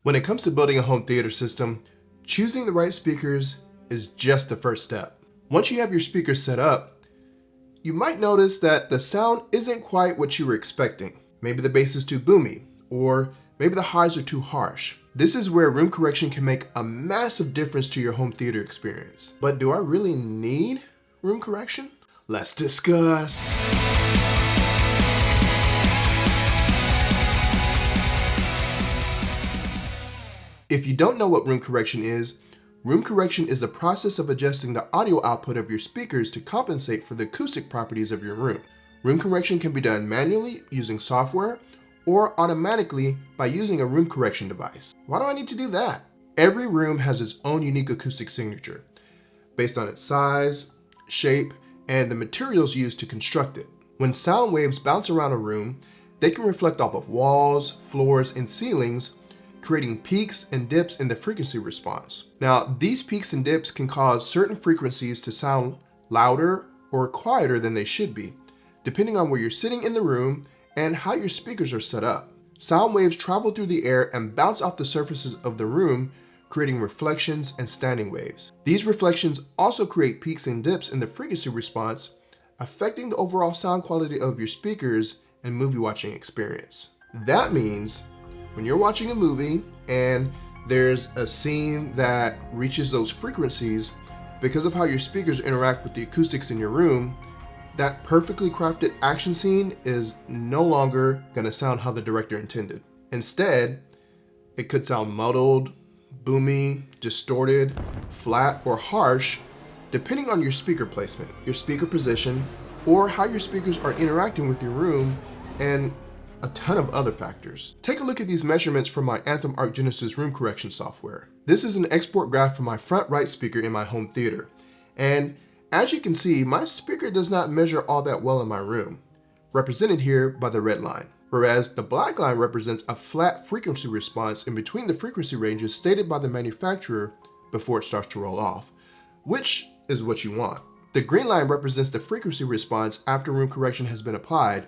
When it comes to building a home theater system, choosing the right speakers is just the first step. Once you have your speakers set up, you might notice that the sound isn't quite what you were expecting. Maybe the bass is too boomy, or maybe the highs are too harsh. This is where room correction can make a massive difference to your home theater experience. But do I really need room correction? Let's discuss. If you don't know what room correction is the process of adjusting the audio output of your speakers to compensate for the acoustic properties of your room. Room correction can be done manually using software or automatically by using a room correction device. Why do I need to do that? Every room has its own unique acoustic signature based on its size, shape, and the materials used to construct it. When sound waves bounce around a room, they can reflect off of walls, floors, and ceilings, creating peaks and dips in the frequency response. Now, these peaks and dips can cause certain frequencies to sound louder or quieter than they should be, depending on where you're sitting in the room and how your speakers are set up. Sound waves travel through the air and bounce off the surfaces of the room, creating reflections and standing waves. These reflections also create peaks and dips in the frequency response, affecting the overall sound quality of your speakers and movie watching experience. That means when you're watching a movie and there's a scene that reaches those frequencies, because of how your speakers interact with the acoustics in your room, that perfectly crafted action scene is no longer gonna sound how the director intended. Instead, it could sound muddled, boomy, distorted, flat, or harsh, depending on your speaker placement, your speaker position, or how your speakers are interacting with your room, and a ton of other factors. Take a look at these measurements from my Anthem Arc Genesis room correction software. This is an export graph from my front right speaker in my home theater. And as you can see, my speaker does not measure all that well in my room, represented here by the red line, whereas the black line represents a flat frequency response in between the frequency ranges stated by the manufacturer before it starts to roll off, which is what you want. The green line represents the frequency response after room correction has been applied,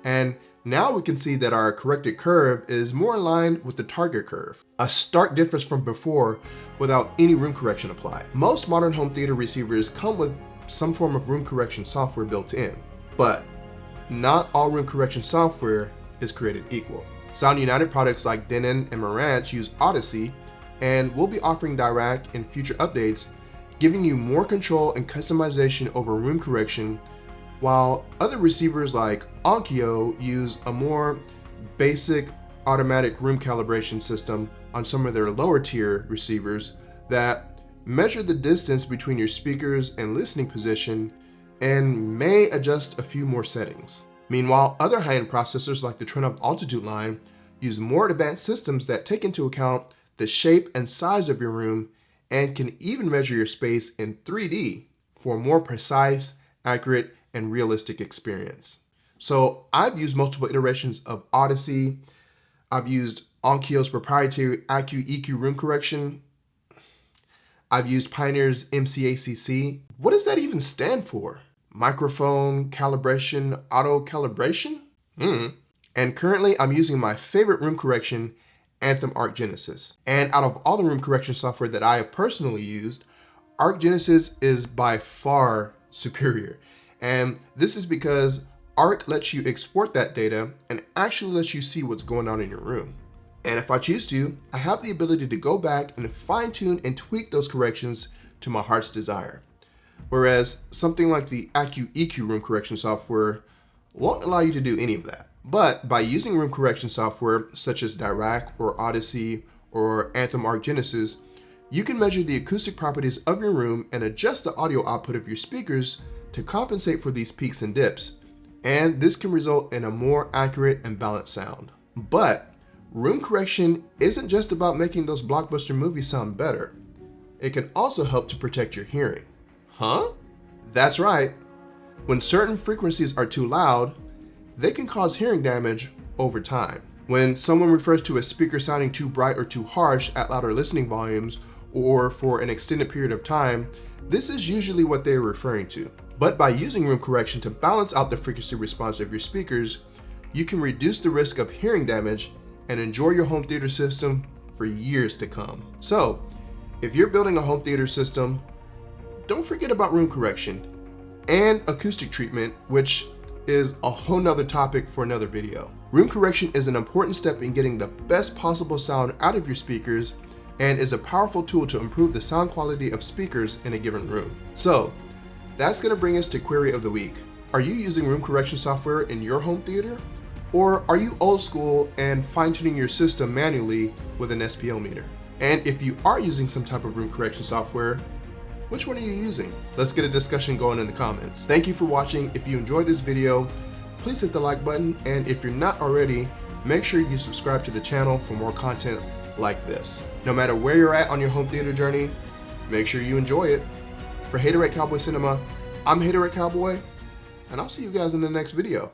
and now we can see that our corrected curve is more in line with the target curve, a stark difference from before without any room correction applied. Most modern home theater receivers come with some form of room correction software built in, but not all room correction software is created equal. Sound United products like Denon and Marantz use Odyssey, and we'll be offering Dirac in future updates, giving you more control and customization over room correction, while other receivers like Onkyo use a more basic automatic room calibration system on some of their lower tier receivers that measure the distance between your speakers and listening position and may adjust a few more settings. Meanwhile, other high-end processors like the Trinov Altitude line use more advanced systems that take into account the shape and size of your room and can even measure your space in 3D for a more precise, accurate, and realistic experience. So I've used multiple iterations of Odyssey. I've used Onkyo's proprietary AccuEQ room correction. I've used Pioneer's MCACC. What does that even stand for? Microphone calibration, auto calibration? And currently I'm using my favorite room correction, Anthem Arc Genesis. And out of all the room correction software that I have personally used, Arc Genesis is by far superior. And this is because Arc lets you export that data and actually lets you see what's going on in your room. And if I choose to, I have the ability to go back and fine-tune and tweak those corrections to my heart's desire. Whereas something like the AccuEQ room correction software won't allow you to do any of that. But by using room correction software such as Dirac or Odyssey or Anthem Arc Genesis, you can measure the acoustic properties of your room and adjust the audio output of your speakers to compensate for these peaks and dips, and this can result in a more accurate and balanced sound. But room correction isn't just about making those blockbuster movies sound better. It can also help to protect your hearing. Huh? That's right. When certain frequencies are too loud, they can cause hearing damage over time. When someone refers to a speaker sounding too bright or too harsh at louder listening volumes or for an extended period of time, this is usually what they are referring to. But by using room correction to balance out the frequency response of your speakers, you can reduce the risk of hearing damage and enjoy your home theater system for years to come. So, if you're building a home theater system, don't forget about room correction and acoustic treatment, which is a whole nother topic for another video. Room correction is an important step in getting the best possible sound out of your speakers and is a powerful tool to improve the sound quality of speakers in a given room. So, that's going to bring us to query of the week. Are you using room correction software in your home theater? Or are you old school and fine-tuning your system manually with an SPL meter? And if you are using some type of room correction software, which one are you using? Let's get a discussion going in the comments. Thank you for watching. If you enjoyed this video, please hit the like button. And if you're not already, make sure you subscribe to the channel for more content like this. No matter where you're at on your home theater journey, make sure you enjoy it. For Haterette Cowboy Cinema, I'm Haterette Cowboy, and I'll see you guys in the next video.